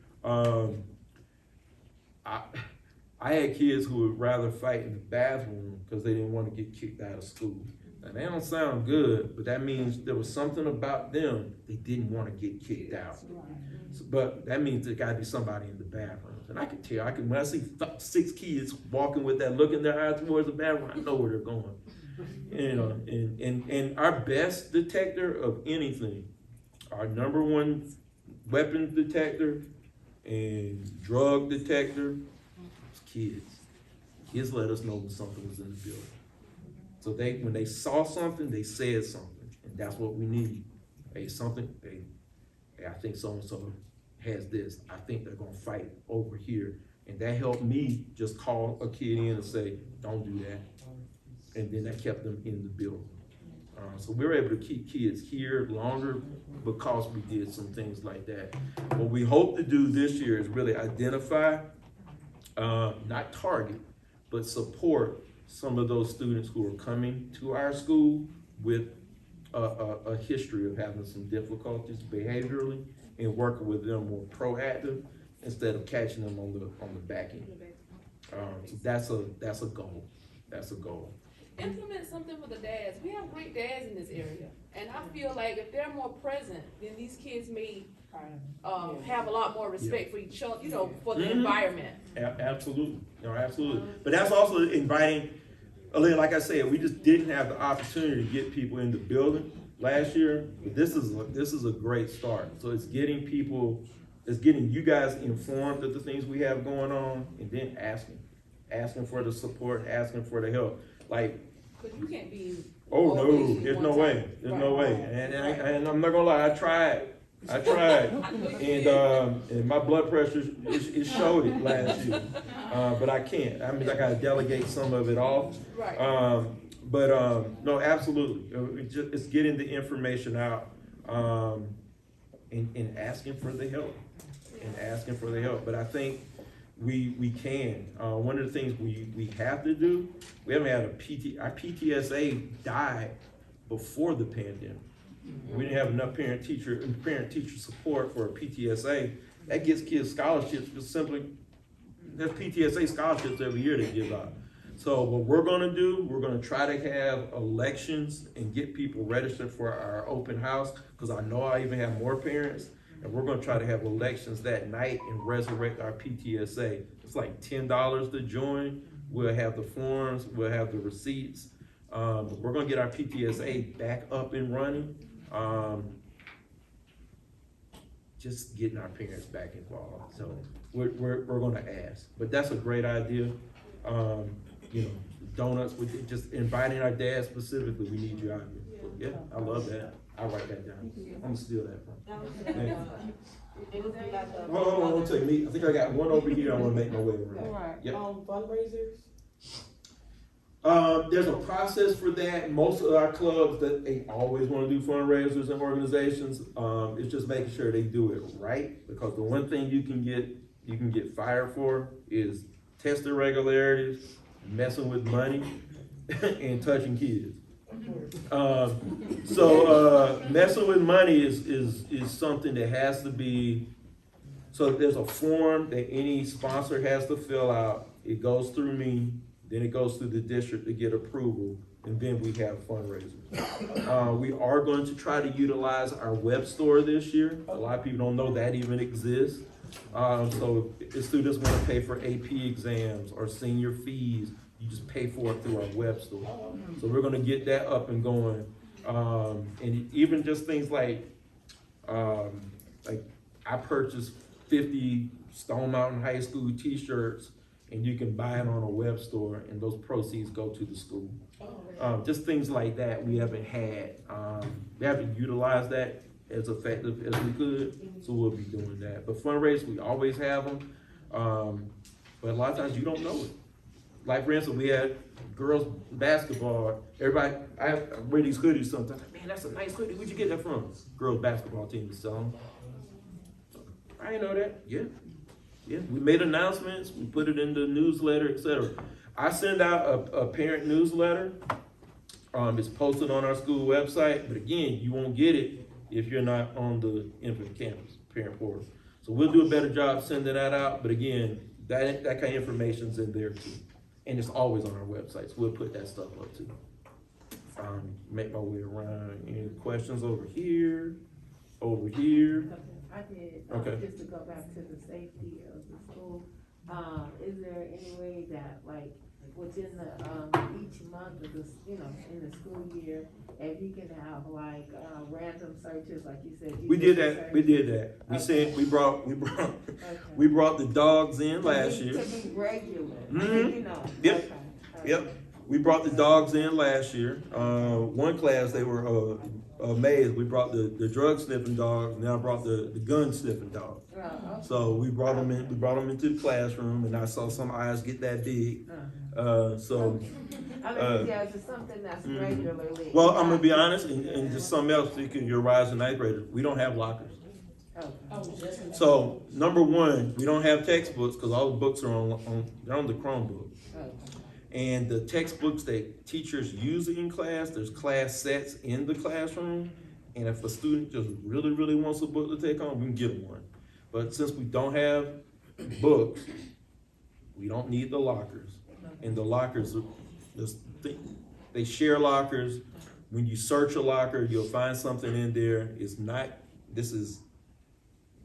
I had kids who would rather fight in the bathroom because they didn't want to get kicked out of school. And they don't sound good, but that means there was something about them they didn't want to get kicked out. So, but that means there got to be somebody in the bathrooms. And I can tell, when I see 6 kids walking with that look in their eyes towards the bathroom, I know where they're going. You know, and our best detector of anything, our #1 weapons detector and drug detector, is kids. Kids let us know when something was in the building. So when they saw something, they said something, and that's what we need. Hey, I think so-and-so has this. I think they're gonna fight over here. And that helped me just call a kid in and say, don't do that. And then that kept them in the building. So we were able to keep kids here longer because we did some things like that. What we hope to do this year is really identify, not target, but support some of those students who are coming to our school with a history of having some difficulties behaviorally and working with them more proactive instead of catching them on the back end. So that's a goal. That's a goal. implement something for the dads. We have great dads in this area, and I feel like if they're more present, then these kids may have a lot more respect for each other, you know, for the environment. Absolutely, absolutely. But that's also inviting, like I said, we just didn't have the opportunity to get people in the building last year. But this is a great start. So it's getting people, it's getting you guys informed of the things we have going on, and then asking for the support, asking for the help. Like, But you can't be. oh no, places there's one no time. way, there's no way. And I'm not gonna lie, I tried, I know you did. and my blood pressure it showed it last year, but I can't. I mean, I gotta delegate some of it off. Right. No, absolutely. It's getting the information out, and asking for the help. But I think we can. One of the things we have to do, we haven't had our PTSA died before the pandemic. We didn't have enough parent-teacher support for a PTSA. That gets kids scholarships, just simply, there's PTSA scholarships every year they give out. So what we're gonna do, we're gonna try to have elections and get people registered for our open house, because I know I even have more parents, and we're gonna try to have elections that night and resurrect our PTSA. It's like $10 to join. We'll have the forms, we'll have the receipts. But we're gonna get our PTSA back up and running. Just getting our parents back involved, so we're gonna ask, but that's a great idea. You know, donuts, with just inviting our dad specifically, we need you out here. Yeah, I love that, I'll write that down, I'm gonna steal that from. Thank you. It would be like a. Well, hold on, don't take me, I think I got one over here, I wanna make my way around. Right. Yep. Fundraisers? There's a process for that. Most of our clubs that they always want to do fundraisers and organizations. It's just making sure they do it right, because the one thing you can get fired for is test irregularities, messing with money, and touching kids. Messing with money is something that has to be. So there's a form that any sponsor has to fill out. It goes through me. Then it goes through the district to get approval, and then we have fundraisers. We are going to try to utilize our web store this year. A lot of people don't know that even exists. So if students want to pay for AP exams or senior fees, you just pay for it through our web store. So we're gonna get that up and going. And even just things like I purchased 50 Stone Mountain High School t-shirts, and you can buy it on a web store, and those proceeds go to the school. Just things like that we haven't had. We haven't utilized that as effective as we could, so we'll be doing that. But fundraisers, we always have them, but a lot of times you don't know it. Like for instance, we had girls basketball. Everybody, I wear these hoodies sometimes. Man, that's a nice hoodie. Where'd you get that from? Girls basketball team is selling. I didn't know that. Yeah, we made announcements, we put it in the newsletter, etc. I send out a parent newsletter. It's posted on our school website, but again, you won't get it if you're not on the infant campus parent portal. So we'll do a better job sending that out, but again, that kind of information's in there too. And it's always on our website, so we'll put that stuff up too. Make my way around. Any questions over here? Over here? I did, Okay. just to go back to the safety of the school, is there any way that, like, within the, each month of this, you know, in the school year, if you can have like, random searches, like you said? We did that, we did that. We Okay. said, we brought the dogs in last year. To be regular, Mhm. you know? Yep. Okay. Yep, we brought the dogs in last year. One class, they were, amazed. We brought the drug sniffing dogs, now I brought the gun sniffing dogs. Oh, okay. So we brought them into the classroom, and I saw some eyes get that big. So, I mean, yeah, it's something that's regularly. well, I'm gonna be honest, and just something else, because you're rising ninth grader, we don't have lockers. Okay. So, number one, we don't have textbooks, because all the books are they're on the Chromebook. Okay. And the textbooks that teachers use in class, there's class sets in the classroom. And if a student just really, really wants a book to take home, we can get them one. But since we don't have books, we don't need the lockers. And the lockers, they share lockers. When you search a locker, you'll find something in there. This is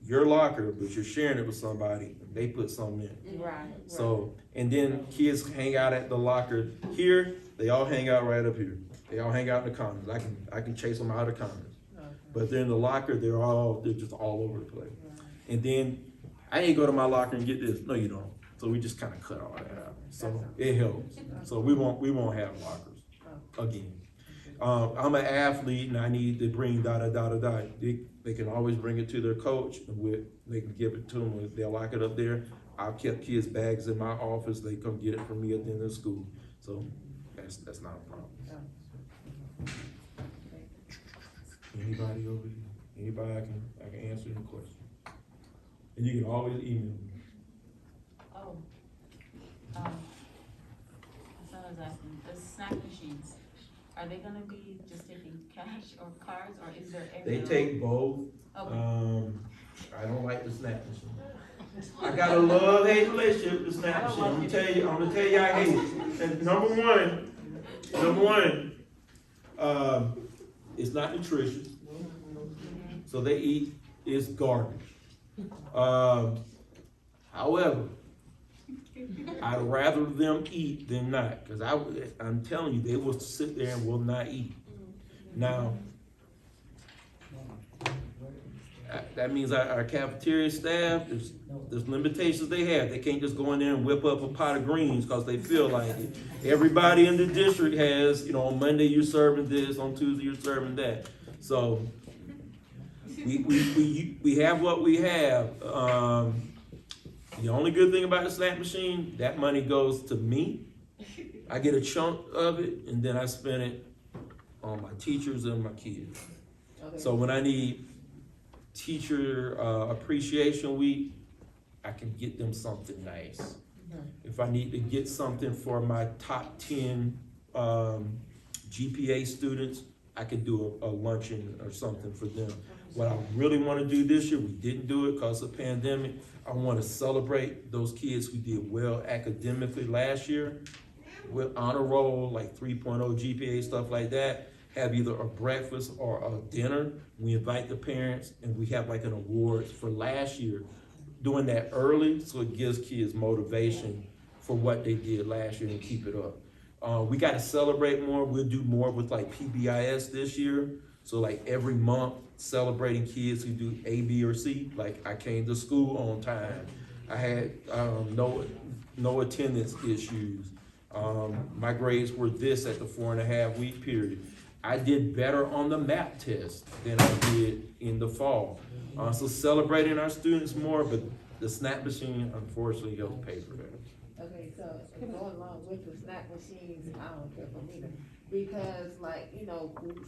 your locker, but you're sharing it with somebody, and they put something in. Right. So, and then kids hang out at the locker. Here, they all hang out right up here. They all hang out in the commons. I can chase them out of the commons. Okay. But they're in the locker, they're just all over the place. And then, I ain't go to my locker and get this. No, you don't. So we just kind of cut all that out. So it helps. So we won't have lockers again. I'm an athlete and I need to bring da-da-da-da-da. They can always bring it to their coach, and they can give it to them. They'll lock it up there. I've kept kids' bags in my office. They come get it from me at the end of school. So that's not a problem. Anybody over here? Anybody I can answer any question? And you can always email me. Oh. Someone's asking, the snack machines, are they gonna be just taking cash or cards, or is there They every? take both. Okay. I don't like the snack machine. I got a love-hate relationship with the snack machine. I'm gonna tell you I hate it. And number one, it's not nutritious. So they eat, it's garbage. However, I'd rather them eat than not, cause I'm telling you, they will sit there and will not eat. Now, that means our cafeteria staff, there's limitations they have. They can't just go in there and whip up a pot of greens because they feel like it. Everybody in the district has, on Monday you're serving this, on Tuesday you're serving that. So we have what we have. The only good thing about the snack machine, that money goes to me. I get a chunk of it, and then I spend it on my teachers and my kids. Okay. So when I need teacher appreciation week, I can get them something nice. If I need to get something for my top 10 GPA students, I could do a luncheon or something for them. What I really want to do this year, we didn't do it because of the pandemic. I want to celebrate those kids who did well academically last year with honor roll, like 3.0 GPA, stuff like that. Have either a breakfast or a dinner. We invite the parents and we have like an awards for last year. Doing that early so it gives kids motivation for what they did last year and keep it up. We got to celebrate more. We'll do more with like PBIS this year. So like every month celebrating kids who do A, B, or C. Like I came to school on time. I had no attendance issues. My grades were this at the 4.5 week period. I did better on the MAP test than I did in the fall. So celebrating our students more, but the snack machine unfortunately helps pay for that. Okay, so going along with the snack machines, I don't care for neither. Because like,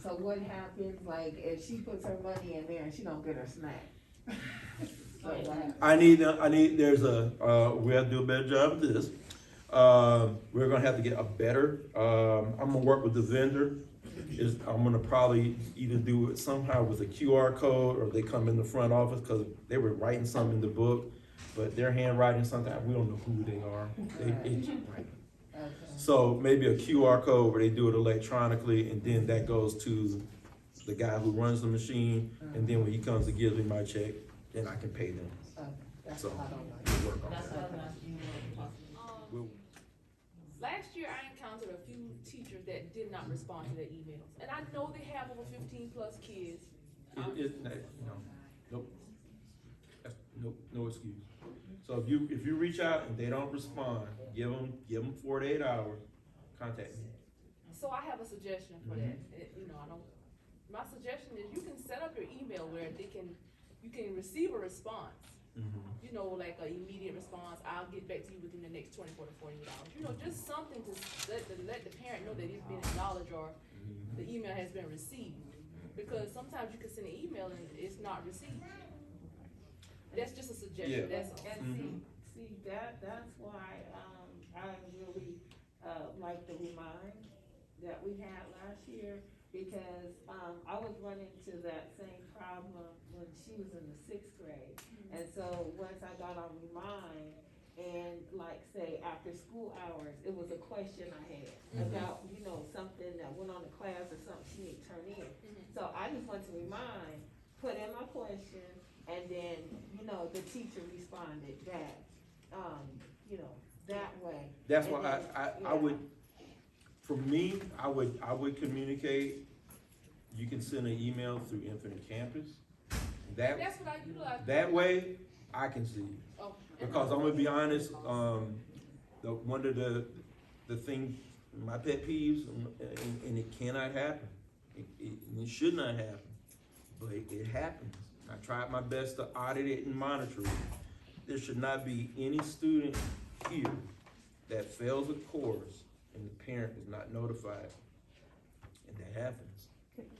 so what happens, like, if she puts her money in there and she don't get her snack? So what happens? We have to do a better job of this. We're gonna have to get a better, I'm gonna work with the vendor. I'm gonna probably either do it somehow with a QR code or they come in the front office, cause they were writing something in the book, but they're handwriting something, we don't know who they are. Right. Okay. So maybe a QR code where they do it electronically and then that goes to the guy who runs the machine, and then when he comes to give me my check, then I can pay them. Okay, that's So what I don't like. we'll work on That's that. what I was asking you. We'll- Last year, I encountered a few teachers that did not respond to their emails, and I know they have over 15 plus kids. Nope. No excuse. So if you reach out and they don't respond, give them 4 to 8 hours, contact me. So I have a suggestion for that. My suggestion is you can set up your email where you can receive a response. Like an immediate response, I'll get back to you within the next 24 to 48 hours. Just something to let the parent know that it's been acknowledged or the email has been received. Because sometimes you can send an email and it's not received. That's just a suggestion, Yeah. that's all. And see, that's why, I really, like the remind that we had last year, because, I was running into that same problem when she was in the 6th grade. And so once I got on Remind, and like say after school hours, it was a question I had about, something that went on in class or something she needed to turn in. So I just went to Remind, put in my question, and then, the teacher responded back, that way. That's And why then, I would, for me, I would communicate. You can send an email through Infinite Campus. That's what I utilize. That way, I can see it. Oh, Because I'm gonna be honest, one of the thing, my pet peeves, and it cannot happen. It should not happen, but it happens. I tried my best to audit it and monitor it. There should not be any student here that fails a course and the parent is not notified, and that happens.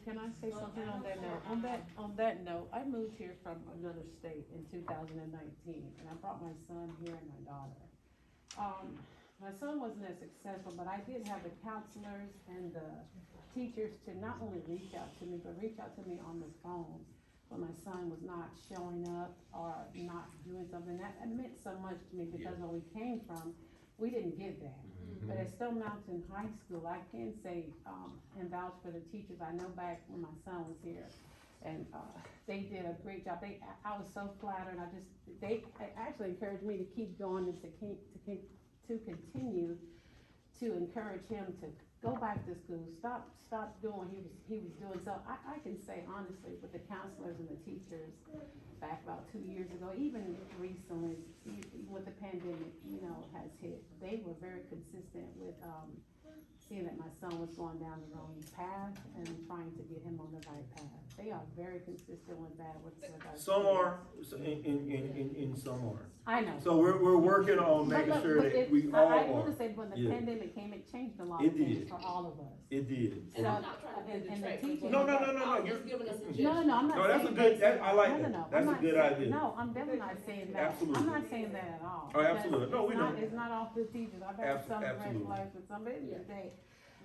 Can I say something on that note? On that note, I moved here from another state in 2019, and I brought my son here and my daughter. My son wasn't as successful, but I did have the counselors and the teachers to not only reach out to me, but reach out to me on the phone when my son was not showing up or not doing something. That meant so much to me because where we came from, we didn't get that. But at Stone Mountain High School, I can say, and vouch for the teachers. I know back when my son was here, And, they did a great job. I was so flattered. They actually encouraged me to keep going and to continue to encourage him to go back to school, stop doing what he was doing. So I can say honestly, with the counselors and the teachers back about 2 years ago, even recently, even with the pandemic, has hit, they were very consistent with, seeing that my son was going down the wrong path and trying to get him on the right path. They are very consistent with that, with our Some are, students. in some are. I know. So we're working on making But sure that it- we all I are. wanna say, when the Yeah. pandemic came, it changed a lot It of things did. for all of us. It did. And So, I'm not trying to and- be and the detracting. teaching- No, I'm you're- just giving a suggestion. No, I'm not No, that's saying a good, that. I like No, that. no, That's I'm a not good saying- idea. No, I'm definitely not saying that. Absolutely. I'm not saying that at all. Oh, absolutely. No, we know. It's not all the teachers. I've had some red Absolutely. flags with some, but at the end of the day,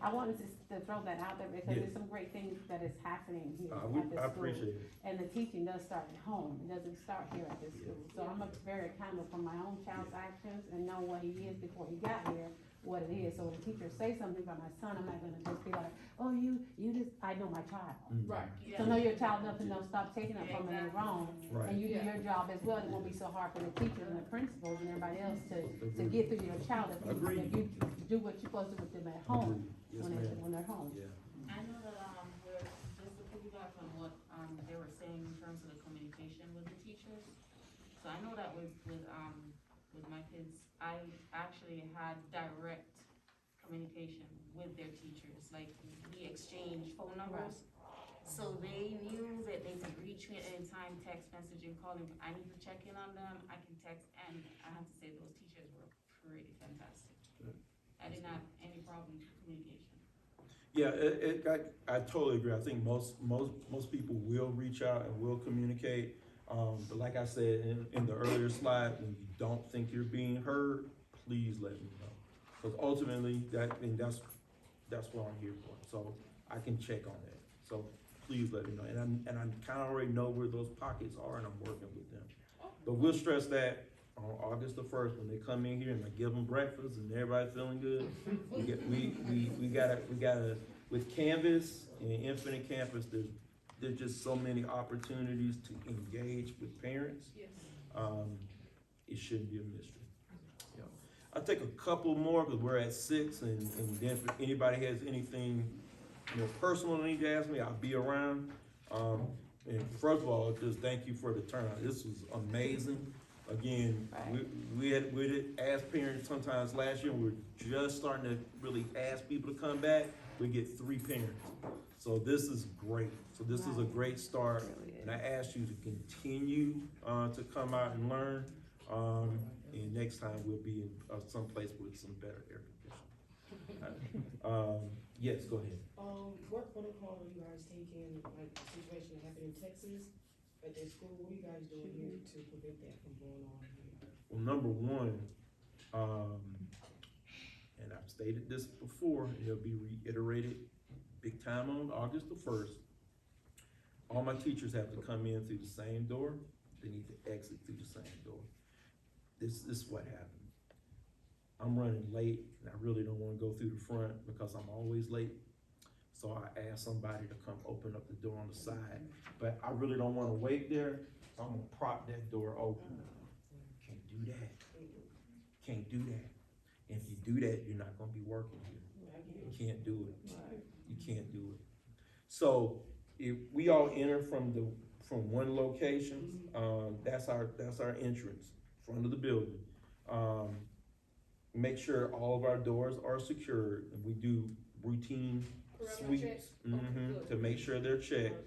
I wanted to throw that out there because Yeah. there's some great things that is happening here I at the school. appreciate it. And the teaching does start at home, it doesn't start here at this school. So I'm very accountable for my own child's actions and know what he is before he got here, what it is. So when the teacher say something about my son, I'm not gonna just be like, oh, you just, I know my child. Right. So know your child enough to know, stop taking it from when they're wrong. Right. And you do your job as well, it won't be so hard for the teachers and the principals and everybody else to get through your child if Agreed. you do what you're supposed to do with them at home, Yes, when ma'am. they're home. Yeah. I know that, just to piggyback on what, they were saying in terms of the communication with the teachers. So I know that with my kids, I actually had direct communication with their teachers, like, we exchanged phone numbers. So they knew that they could reach me at any time, text message and call them, I need to check in on them, I can text, and I have to say, those teachers were pretty fantastic. I didn't have any problems with communication. Yeah, I totally agree. I think most people will reach out and will communicate. But like I said in the earlier slide, when you don't think you're being heard, please let me know. Because ultimately, that's what I'm here for. So I can check on that. So please let me know. And I kind of already know where those pockets are, and I'm working with them. But we'll stress that on August the 1st, when they come in here and I give them breakfast and everybody feeling good. We gotta, with Canvas and Infinite Campus, there's just so many opportunities to engage with parents. Yes. It shouldn't be a mystery. Yeah. I'll take a couple more because we're at 6, and then if anybody has anything, personal they need to ask me, I'll be around. And first of all, just thank you for the turnout. This was amazing. Again, we had asked parents sometimes last year, we were just starting to really ask people to come back. We get 3 parents. So this is great. So this is a great start. And I ask you to continue to come out and learn. And next time we'll be in someplace with some better air conditioning. Yes, go ahead. What protocol are you guys taking, like the situation that happened in Texas at their school? What are you guys doing here to prevent that from going on here? Well, number one, and I've stated this before, and it'll be reiterated big time on August the 1st. All my teachers have to come in through the same door. They need to exit through the same door. This is what happened. I'm running late, and I really don't want to go through the front because I'm always late. So I asked somebody to come open up the door on the side, but I really don't want to wait there, so I'm gonna prop that door open. Can't do that. Can't do that. And if you do that, you're not gonna be working here. You can't do it. You can't do it. So if we all enter from one location, that's our entrance, front of the building. Make sure all of our doors are secured, and we do routine sweeps to make sure they're checked.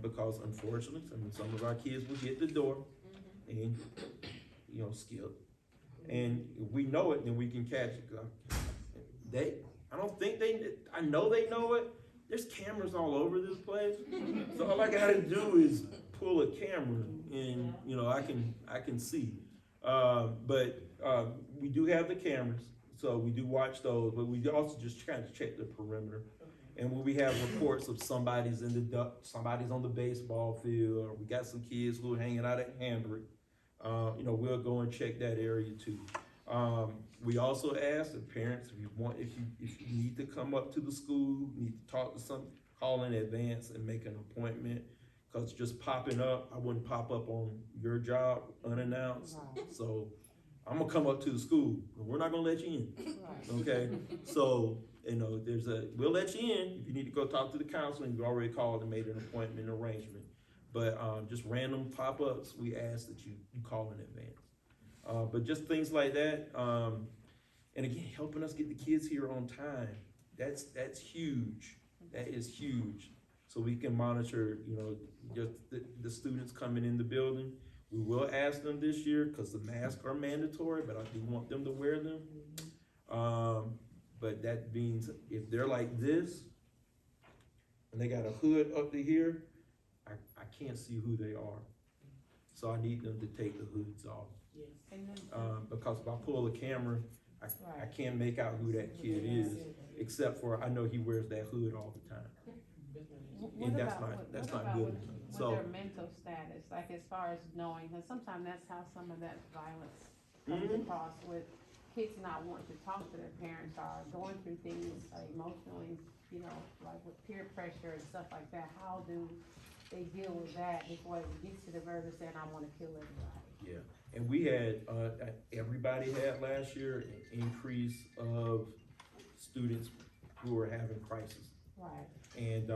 Because unfortunately, some of our kids will get the door and skip. And if we know it, then we can catch it. I know they know it. There's cameras all over this place. So all I gotta do is pull a camera and, I can see. But we do have the cameras, so we do watch those, but we also just kind of check the perimeter. And when we have reports of somebody's on the baseball field, or we got some kids who are hanging out at Hambrick, we'll go and check that area too. We also ask the parents, if you need to come up to the school, need to talk to call in advance and make an appointment. cause just popping up, I wouldn't pop up on your job unannounced. Right. So I'm gonna come up to the school, but we're not gonna let you in, Right. okay? So, we'll let you in, if you need to go talk to the counselor, you've already called and made an appointment arrangement. But, just random pop-ups, we ask that you call in advance. But just things like that, and again, helping us get the kids here on time, that's huge, that is huge. So we can monitor, just the students coming in the building. We will ask them this year, cause the masks are mandatory, but I do want them to wear them. But that means if they're like this, and they got a hood up to here, I can't see who they are. So I need them to take the hoods off. Yes. And then, Because if I pull the camera, I right. can't make out who that kid is, except for I know he wears that hood all the time. What And that's about not- with- that's what not about good. with So- their mental status, like as far as knowing, cause sometimes that's how some of that violence comes Mhm. across with kids not wanting to talk to their parents or going through things emotionally, like with peer pressure and stuff like that. How do they deal with that before it gets to the verge of saying, I wanna kill everybody? Yeah, and we had, everybody had last year an increase of students who were having crisis. Right. And,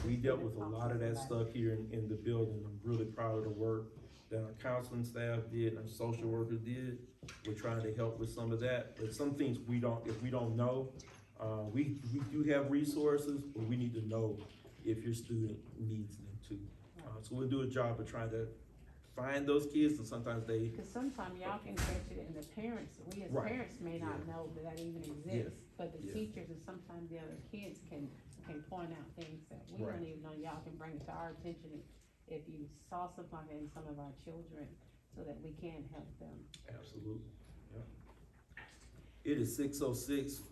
we dealt with a lot of that stuff here in the building. I'm really proud of the work that our counseling staff did and our social workers did. We're trying to help with some of that, but some things if we don't know, we do have resources, but we need to know if your student needs them too. So we'll do a job of trying to find those kids, and sometimes they, Cause sometimes y'all can catch it and the parents, we as Right. parents may not know that even exists. But the Yeah. teachers and sometimes the other kids can point out things that we Right. don't even know. Y'all can bring it to our attention if you saw something like that in some of our children, so that we can help them. absolutely, yeah. It is 6:06,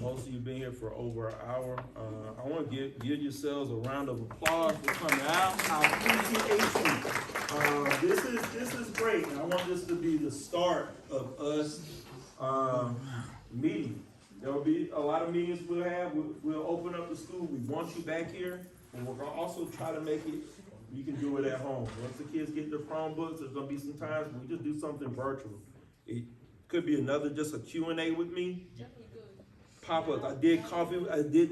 most of you been here for over an hour. I wanna give yourselves a round of applause for coming out. I appreciate you. This is great, and I want this to be the start of us, meeting. There will be a lot of meetings we'll have, we'll open up the school, we want you back here, and we're gonna also try to make it, you can do it at home. Once the kids get their Chromebooks, there's gonna be some times we just do something virtual. It could be just a Q&A with me. Pop-ups, I did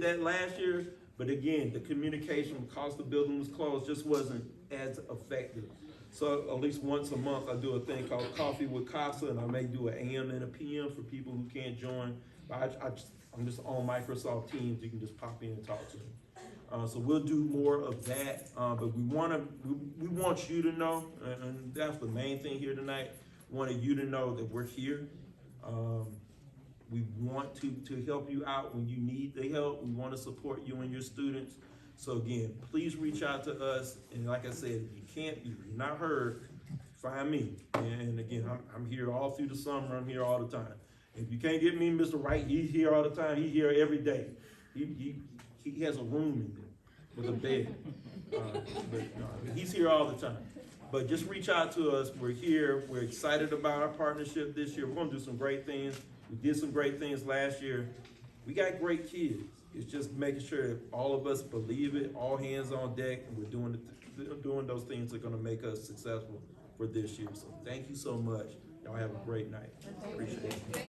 that last year, but again, the communication, because the building was closed, just wasn't as effective. So at least once a month, I do a thing called Coffee with Costa, and I may do an AM and a PM for people who can't join. But I'm just on Microsoft Teams, you can just pop in and talk to me. So we'll do more of that, but we want you to know, and that's the main thing here tonight, wanted you to know that we're here. We want to help you out when you need the help. We want to support you and your students. So again, please reach out to us. And like I said, if you're not heard, find me. And again, I'm here all through the summer. I'm here all the time. If you can't get me, Mr. Wright, he's here all the time. He's here every day. He has a room in there with a bed. But he's here all the time. But just reach out to us. We're here. We're excited about our partnership this year. We're gonna do some great things. We did some great things last year. We got great kids. It's just making sure that all of us believe it, all hands on deck, and we're doing those things that are gonna make us successful for this year. So thank you so much. Y'all have a great night. Appreciate it.